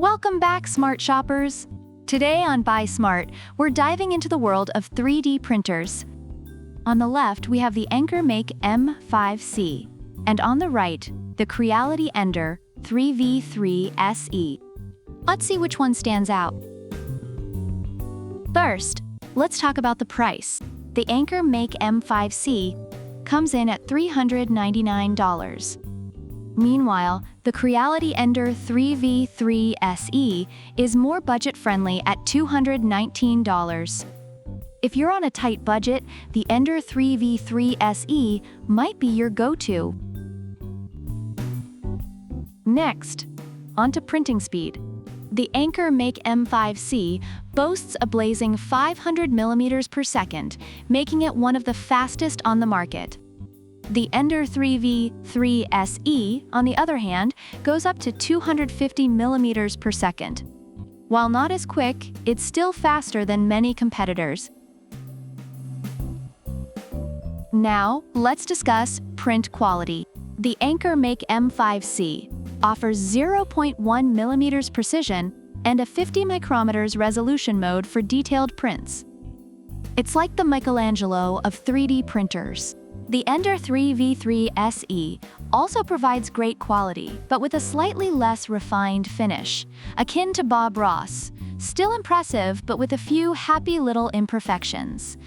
Welcome back, smart shoppers! Today on Buy Smart, we're diving into the world of 3D printers. On the left, we have the AnkerMake M5C, and on the right, the Creality Ender 3v3 SE. Let's see which one stands out. First, let's talk about the price. The AnkerMake M5C comes in at $399. Meanwhile, the Creality Ender 3v3 SE is more budget-friendly at $219. If you're on a tight budget, the Ender 3v3 SE might be your go-to. Next, onto printing speed. The AnkerMake M5C boasts a blazing 500 mm per second, making it one of the fastest on the market. The Ender 3v3 SE, on the other hand, goes up to 250 mm per second. While not as quick, it's still faster than many competitors. Now, let's discuss print quality. The AnkerMake M5C offers 0.1 mm precision and a 50 micrometers resolution mode for detailed prints. It's like the Michelangelo of 3D printers. The Ender 3v3 SE also provides great quality, but with a slightly less refined finish, akin to Bob Ross. Still impressive, but with a few happy little imperfections.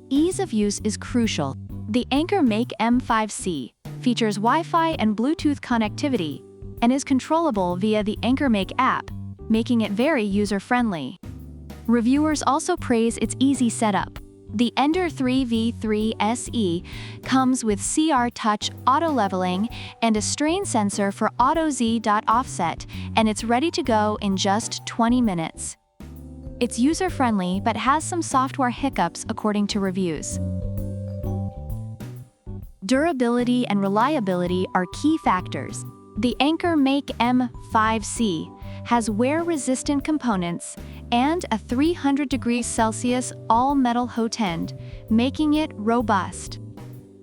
Ease of use is crucial. The AnkerMake M5C features Wi-Fi and Bluetooth connectivity and is controllable via the AnkerMake app, making it very user-friendly. Reviewers also praise its easy setup. The Ender 3v3 SE comes with CR Touch auto-leveling and a strain sensor for auto-Z.offset, and it's ready to go in just 20 minutes. It's user-friendly but has some software hiccups according to reviews. Durability and reliability are key factors. The AnkerMake M5C has wear-resistant components and a 300 degrees Celsius all-metal hot end, making it robust.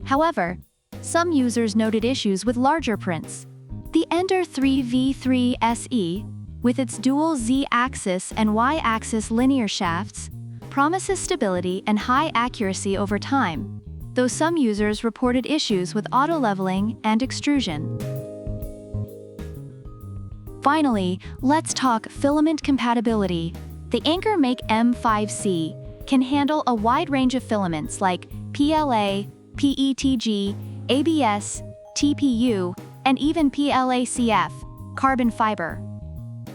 However, some users noted issues with larger prints. The Ender 3v3 SE, with its dual Z-axis and Y-axis linear shafts, promises stability and high accuracy over time, though some users reported issues with auto-leveling and extrusion. Finally, let's talk filament compatibility. The AnkerMake M5C can handle a wide range of filaments like PLA, PETG, ABS, TPU, and even PLACF, carbon fiber.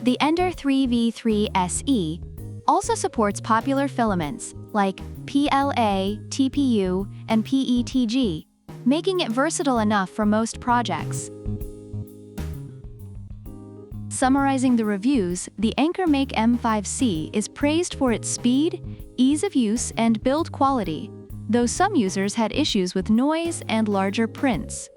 The Ender 3v3 SE also supports popular filaments like PLA, TPU, and PETG, making it versatile enough for most projects. Summarizing the reviews, the AnkerMake M5C is praised for its speed, ease of use, and build quality, though some users had issues with noise and larger prints.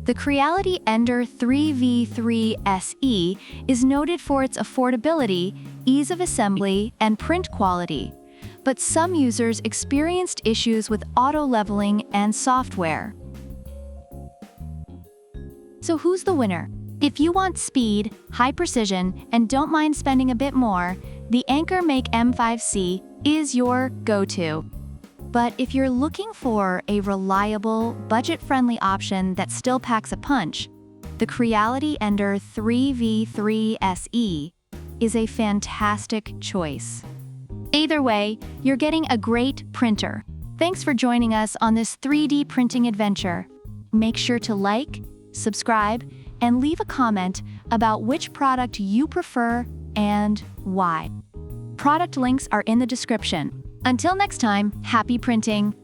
The Creality Ender 3v3 SE is noted for its affordability, ease of assembly, and print quality, but some users experienced issues with auto-leveling and software. So who's the winner? If you want speed, high precision, and don't mind spending a bit more, the AnkerMake M5C is your go-to. But if you're looking for a reliable, budget-friendly option that still packs a punch, the Creality Ender 3v3 SE is a fantastic choice. Either way, you're getting a great printer. Thanks for joining us on this 3D printing adventure. Make sure to like, subscribe, and leave a comment about which product you prefer and why. Product links are in the description. Until next time, happy printing!